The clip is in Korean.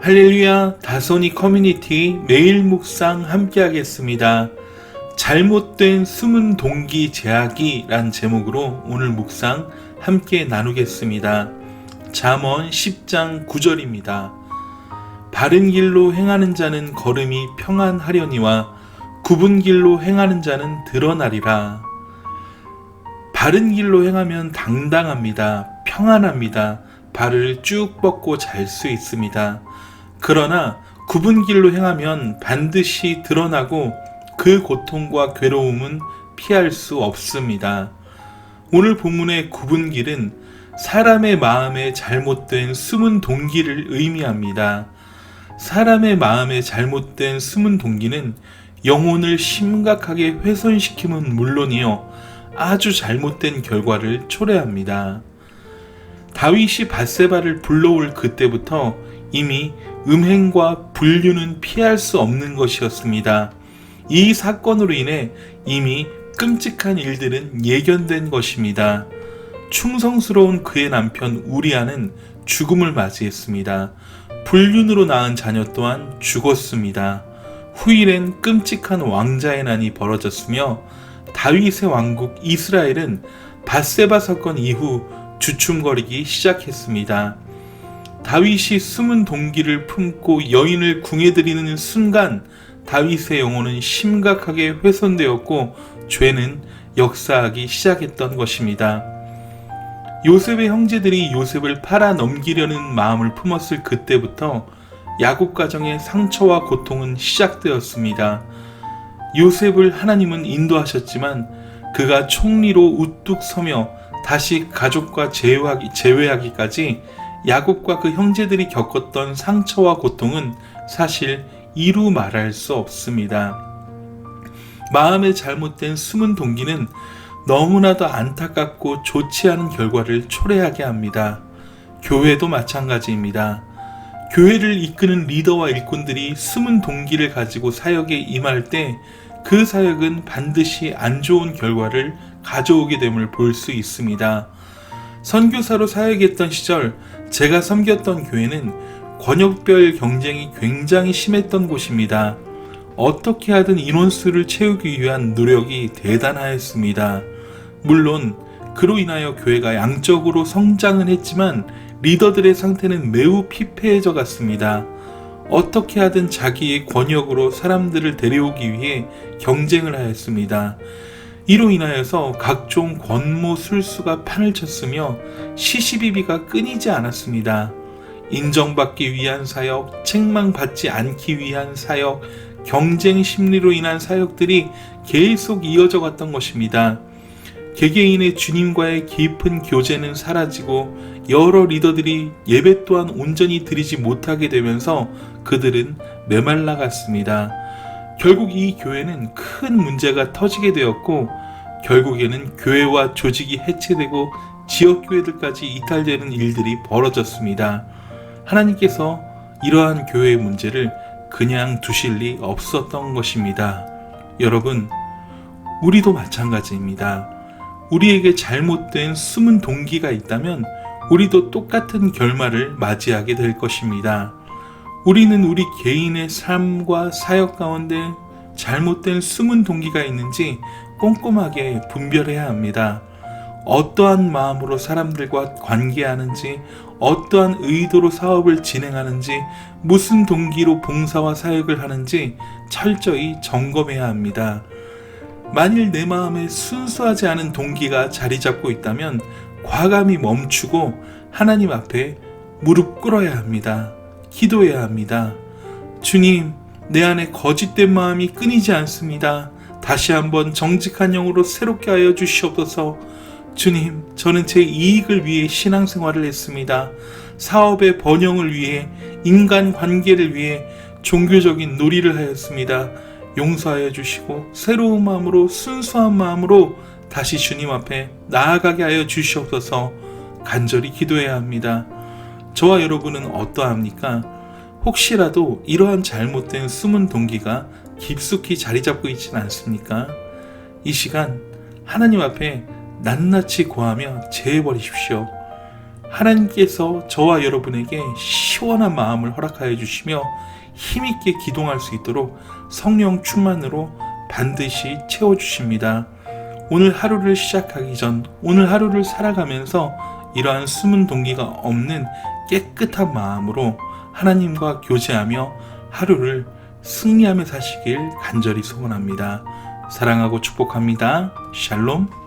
할렐루야, 다소니 커뮤니티 매일 묵상 함께 하겠습니다. 잘못된 숨은 동기 제하기란 제목으로 오늘 묵상 함께 나누겠습니다. 잠언 10장 9절입니다. 바른 길로 행하는 자는 걸음이 평안하려니와 굽은 길로 행하는 자는 드러나리라. 바른 길로 행하면 당당합니다. 평안합니다. 발을 쭉 뻗고 잘 수 있습니다. 그러나 굽은 길로 행하면 반드시 드러나고 그 고통과 괴로움은 피할 수 없습니다. 오늘 본문의 굽은 길은 사람의 마음에 잘못된 숨은 동기를 의미합니다. 사람의 마음에 잘못된 숨은 동기는 영혼을 심각하게 훼손시킴은 물론이요, 아주 잘못된 결과를 초래합니다. 다윗이 밧세바를 불러올 그때부터 이미 음행과 불륜은 피할 수 없는 것이었습니다. 이 사건으로 인해 이미 끔찍한 일들은 예견된 것입니다. 충성스러운 그의 남편 우리아는 죽음을 맞이했습니다. 불륜으로 낳은 자녀 또한 죽었습니다. 후일엔 끔찍한 왕자의 난이 벌어졌으며 다윗의 왕국 이스라엘은 밧세바 사건 이후 주춤거리기 시작했습니다. 다윗이 숨은 동기를 품고 여인을 궁해드리는 순간 다윗의 영혼은 심각하게 훼손되었고 죄는 역사하기 시작했던 것입니다. 요셉의 형제들이 요셉을 팔아 넘기려는 마음을 품었을 그때부터 야곱 가정의 상처와 고통은 시작되었습니다. 요셉을 하나님은 인도하셨지만 그가 총리로 우뚝 서며 다시 가족과 재회하기까지 야곱과 그 형제들이 겪었던 상처와 고통은 사실 이루 말할 수 없습니다. 마음에 잘못된 숨은 동기는 너무나도 안타깝고 좋지 않은 결과를 초래하게 합니다. 교회도 마찬가지입니다. 교회를 이끄는 리더와 일꾼들이 숨은 동기를 가지고 사역에 임할 때 그 사역은 반드시 안 좋은 결과를 가져오게 됨을 볼 수 있습니다. 선교사로 사역했던 시절 제가 섬겼던 교회는 권역별 경쟁이 굉장히 심했던 곳입니다. 어떻게 하든 인원수를 채우기 위한 노력이 대단하였습니다. 물론 그로 인하여 교회가 양적으로 성장은 했지만 리더들의 상태는 매우 피폐해져 갔습니다. 어떻게 하든 자기의 권역으로 사람들을 데려오기 위해 경쟁을 하였습니다. 이로 인하여서 각종 권모 술수가 판을 쳤으며 시시비비가 끊이지 않았습니다. 인정받기 위한 사역, 책망받지 않기 위한 사역, 경쟁 심리로 인한 사역들이 계속 이어져 갔던 것입니다. 개개인의 주님과의 깊은 교제는 사라지고 여러 리더들이 예배 또한 온전히 드리지 못하게 되면서 그들은 메말라 갔습니다. 결국 이 교회는 큰 문제가 터지게 되었고 결국에는 교회와 조직이 해체되고 지역교회들까지 이탈되는 일들이 벌어졌습니다. 하나님께서 이러한 교회의 문제를 그냥 두실 리 없었던 것입니다. 여러분, 우리도 마찬가지입니다. 우리에게 잘못된 숨은 동기가 있다면 우리도 똑같은 결말을 맞이하게 될 것입니다. 우리는 우리 개인의 삶과 사역 가운데 잘못된 숨은 동기가 있는지 꼼꼼하게 분별해야 합니다. 어떠한 마음으로 사람들과 관계하는지, 어떠한 의도로 사업을 진행하는지, 무슨 동기로 봉사와 사역을 하는지 철저히 점검해야 합니다. 만일 내 마음에 순수하지 않은 동기가 자리 잡고 있다면 과감히 멈추고 하나님 앞에 무릎 꿇어야 합니다. 기도해야 합니다. 주님, 내 안에 거짓된 마음이 끊이지 않습니다. 다시 한번 정직한 영으로 새롭게 하여 주시옵소서. 주님, 저는 제 이익을 위해 신앙생활을 했습니다. 사업의 번영을 위해, 인간관계를 위해 종교적인 놀이를 하였습니다. 용서하여 주시고 새로운 마음으로, 순수한 마음으로 다시 주님 앞에 나아가게 하여 주시옵소서. 간절히 기도해야 합니다. 저와 여러분은 어떠합니까? 혹시라도 이러한 잘못된 숨은 동기가 깊숙이 자리 잡고 있지는 않습니까? 이 시간 하나님 앞에 낱낱이 고하며 제해버리십시오. 하나님께서 저와 여러분에게 시원한 마음을 허락하여 주시며 힘있게 기동할 수 있도록 성령 충만으로 반드시 채워주십니다. 오늘 하루를 시작하기 전, 오늘 하루를 살아가면서 이러한 숨은 동기가 없는 깨끗한 마음으로 하나님과 교제하며 하루를 승리하며 사시길 간절히 소원합니다. 사랑하고 축복합니다. 샬롬.